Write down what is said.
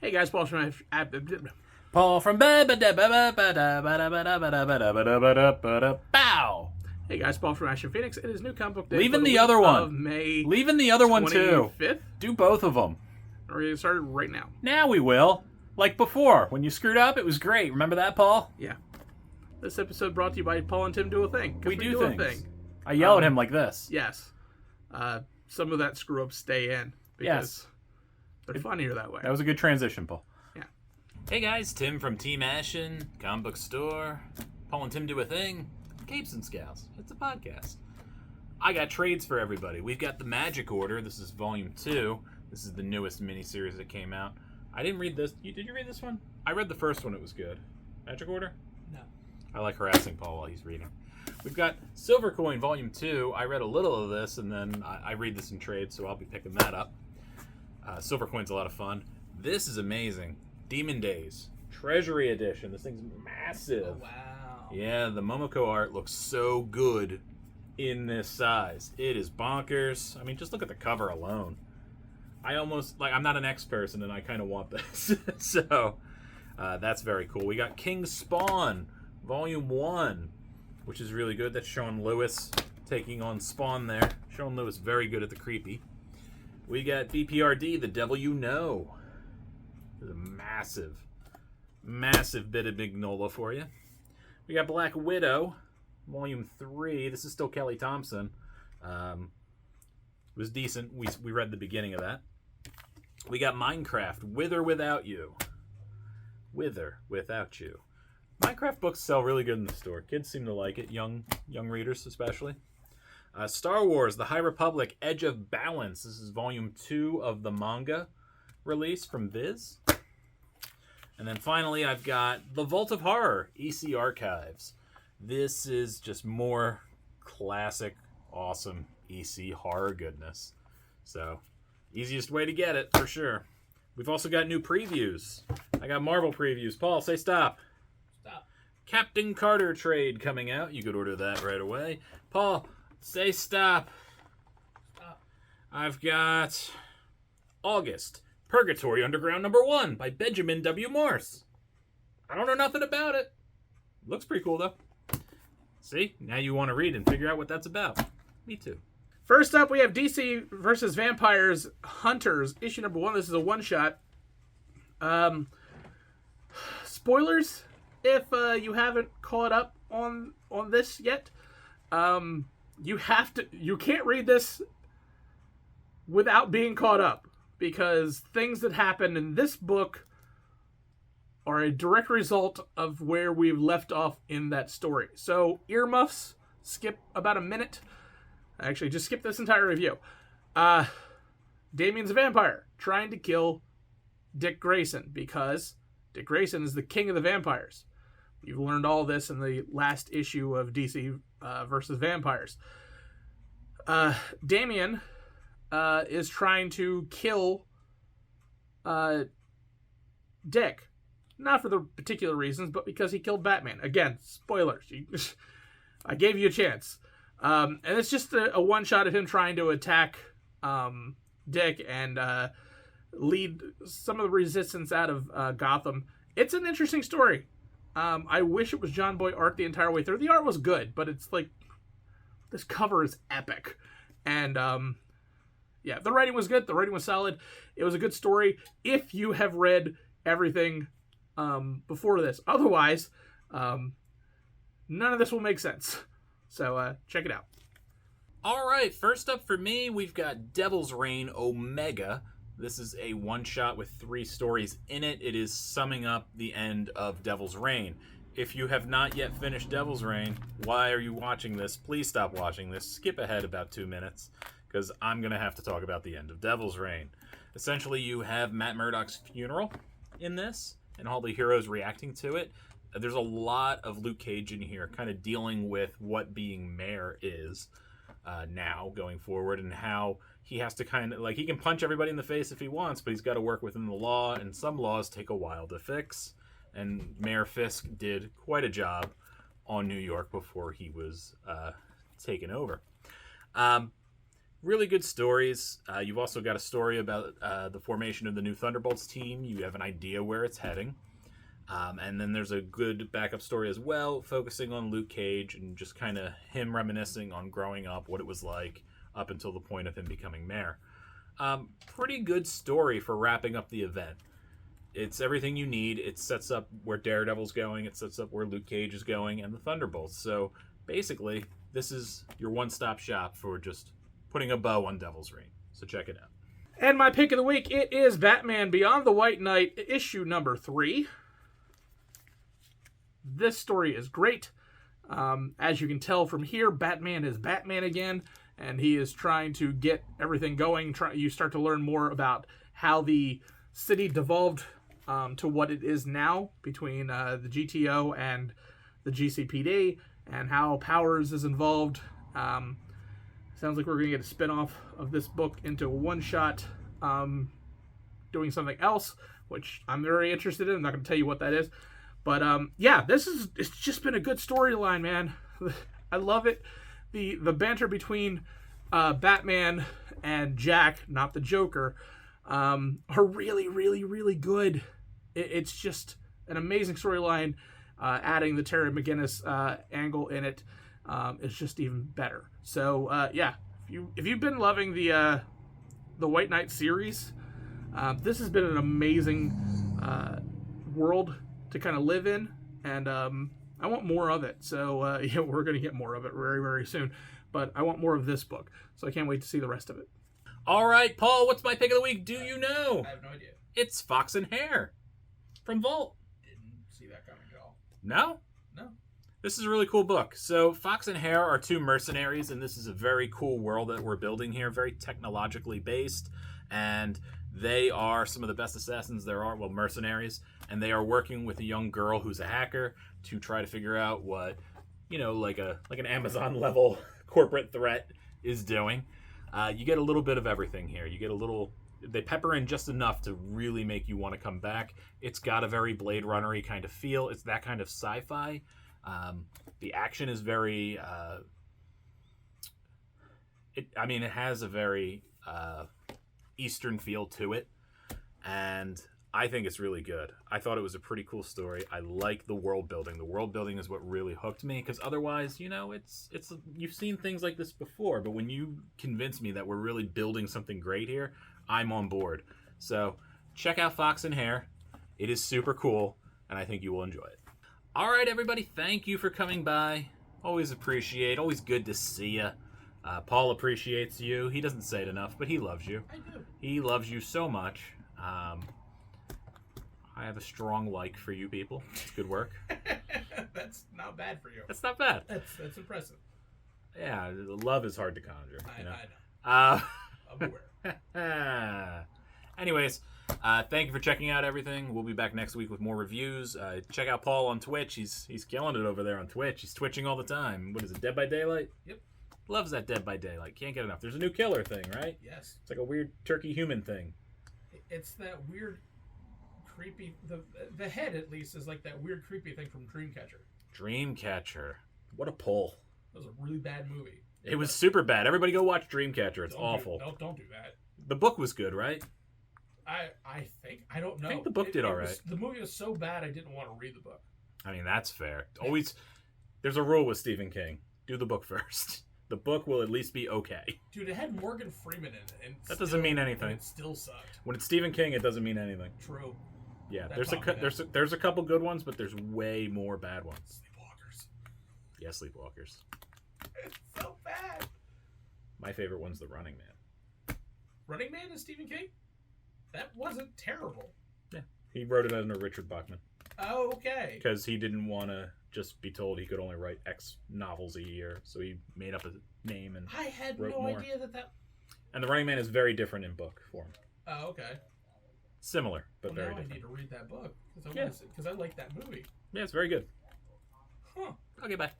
Hey guys, Paul from Paul from Bow. Hey guys, Paul from Ashen Phoenix. It is New Comic Book Day. Leaving for the week other one. Of May. Leaving the other one too. 25th. Do both of them. We're getting started right now. Now we will. Like before, when you screwed up, it was great. Remember that, Paul? Yeah. This episode brought to you by Paul and Tim Do a Thing. We do a things. thing. I yell at him like this. Yes. Some of that screw ups stay in because they're funnier that way. That was a good transition, Paul. Yeah. Hey guys, Tim from Team Ashen, Comic Book Store. Paul and Tim Do a Thing. Capes and Scowls. It's a podcast. I got trades for everybody. We've got the Magic Order. This is Volume 2. This is the newest miniseries that came out. I didn't read this. Did you read this one? I read the first one. It was good. Magic Order? No. I like harassing Paul while he's reading. We've got Silver Coin Volume 2. I read a little of this, and then I read this in trade, so I'll be picking that up. Silver Coin's a lot of fun. This is amazing. Demon Days. Treasury Edition. This thing's massive. Oh, wow. Yeah, the Momoko art looks so good in this size. It is bonkers. I mean, just look at the cover alone. I almost, I'm not an X person, and I kind of want this. So, that's very cool. We got King Spawn, Volume 1, which is really good. That's Sean Lewis taking on Spawn there. Sean Lewis, very good at the creepy. We got BPRD, The Devil You Know. There's a massive, massive bit of Mignola for you. We got Black Widow, Volume 3. This is still Kelly Thompson. It was decent. We read the beginning of that. We got Minecraft, With or Without You. With or Without You. Minecraft books sell really good in the store. Kids seem to like it, young readers especially. Star Wars, The High Republic, Edge of Balance. This is Volume 2 of the manga release from Viz. And then finally, I've got The Vault of Horror, EC Archives. This is just more classic, awesome EC horror goodness. So, easiest way to get it, for sure. We've also got new previews. I got Marvel previews. Paul, say stop. Stop. Captain Carter trade coming out. You could order that right away. Paul, say stop. Stop. I've got August. Purgatory Underground #1 by Benjamin W. Morse. I don't know nothing about it. Looks pretty cool, though. See? Now you want to read and figure out what that's about. Me too. First up, we have DC versus Vampires Hunters, issue #1. This is a one-shot. Spoilers, if you haven't caught up on this yet. You can't read this without being caught up, because things that happen in this book are a direct result of where we've left off in that story. So, earmuffs, skip about a minute. Actually, just skip this entire review. Damien's a vampire, trying to kill Dick Grayson, because Dick Grayson is the king of the vampires. You've learned all this in the last issue of DC versus Vampires. Damien is trying to kill Dick. Not for the particular reasons, but because he killed Batman. Again, spoilers. I gave you a chance. And it's just a one-shot of him trying to attack Dick and lead some of the resistance out of Gotham. It's an interesting story. I wish it was John Boy art the entire way through. The art was good, but it's like, this cover is epic. And yeah, the writing was good. The writing was solid. It was a good story if you have read everything before this. Otherwise, none of this will make sense. So check it out. All right, first up for me, we've got Devil's Reign Omega. This is a one-shot with 3 stories in it. It is summing up the end of Devil's Reign. If you have not yet finished Devil's Reign, why are you watching this? Please stop watching this. Skip ahead about 2 minutes, because I'm going to have to talk about the end of Devil's Reign. Essentially, you have Matt Murdock's funeral in this, and all the heroes reacting to it. There's a lot of Luke Cage in here, kind of dealing with what being mayor is now going forward, and how he has to kind of, he can punch everybody in the face if he wants, but he's got to work within the law, and some laws take a while to fix. And Mayor Fisk did quite a job on New York before he was taken over. Really good stories. You've also got a story about the formation of the new Thunderbolts team. You have an idea where it's heading. And then there's a good backup story as well, focusing on Luke Cage and just kind of him reminiscing on growing up, what it was like up until the point of him becoming mayor. Pretty good story for wrapping up the event. It's everything you need. It sets up where Daredevil's going. It sets up where Luke Cage is going and the Thunderbolts. So basically, this is your one-stop shop for just putting a bow on Devil's Reign. So check it out. And my pick of the week, it is Batman Beyond the White Knight, issue number 3. This story is great. As you can tell from here, Batman is Batman again, and he is trying to get everything going. You start to learn more about how the city devolved to what it is now between the GTO and the GCPD, and how Powers is involved. Sounds like we're going to get a spin-off of this book into a one-shot doing something else, which I'm very interested in. I'm not going to tell you what that is. But, yeah, it's just been a good storyline, man. I love it. The banter between Batman and Jack, not the Joker, are really, really, really good. It's just an amazing storyline. Adding the Terry McGinnis angle in it is just even better. So, yeah, if you've been loving the White Knight series, this has been an amazing world to kind of live in, and I want more of it. So yeah, we're going to get more of it very, very soon. But I want more of this book, so I can't wait to see the rest of it. All right, Paul, what's my pick of the week? Do you know? I have no idea. It's Fox and Hare from Vault. Didn't see that coming at all. No? No. This is a really cool book. So Fox and Hare are 2 mercenaries, and this is a very cool world that we're building here, very technologically based, and they are some of the best assassins there are, well, mercenaries, and they are working with a young girl who's a hacker to try to figure out what, like an Amazon level corporate threat is doing. You get a little bit of everything here. You get they pepper in just enough to really make you want to come back. It's got a very Blade Runner-y kind of feel. It's that kind of sci-fi. The action is very, it has a very Eastern feel to it, and I think it's really good. I thought it was a pretty cool story. I like the world building. The world building is what really hooked me, because otherwise, it's you've seen things like this before, but when you convince me that we're really building something great here, I'm on board. So check out Fox and Hare. It is super cool, and I think you will enjoy it. All right, everybody, thank you for coming by. Always appreciate. Always good to see you. Paul appreciates you. He doesn't say it enough, but he loves you. I do. He loves you so much. I have a strong like for you people. It's good work. That's not bad for you. That's not bad. That's impressive. Yeah, love is hard to conjure. I know. I'm aware. Anyways, thank you for checking out everything. We'll be back next week with more reviews. Check out Paul on Twitch. He's killing it over there on Twitch. He's twitching all the time. What is it, Dead by Daylight? Yep. Loves that Dead by Daylight. Can't get enough. There's a new killer thing, right? Yes. It's like a weird turkey human thing. It's that weird, creepy. The head, at least, is like that weird, creepy thing from Dreamcatcher. Dreamcatcher. What a pull. That was a really bad movie. It was super bad. Everybody go watch Dreamcatcher. It's awful. Don't do that. The book was good, right? I think. I don't know. I think the book did all right. The movie was so bad I didn't want to read the book. I mean, that's fair. Always, there's a rule with Stephen King. Do the book first. The book will at least be okay. Dude, it had Morgan Freeman in it. And that doesn't mean anything. It still sucked. When it's Stephen King, it doesn't mean anything. True. Yeah, there's a couple good ones, but there's way more bad ones. Sleepwalkers. Yeah, Sleepwalkers. It's so bad. My favorite one's The Running Man. Running Man is Stephen King? That wasn't terrible. Yeah, he wrote it under Richard Bachman. Oh, okay. Because he didn't want to just be told he could only write X novels a year, so he made up a name and I had wrote no more. idea that. And The Running Man is very different in book form. Oh, okay. Similar, but very now different. I need to read that book because Yeah. I like that movie. Yeah, it's very good. Huh. Okay, bye.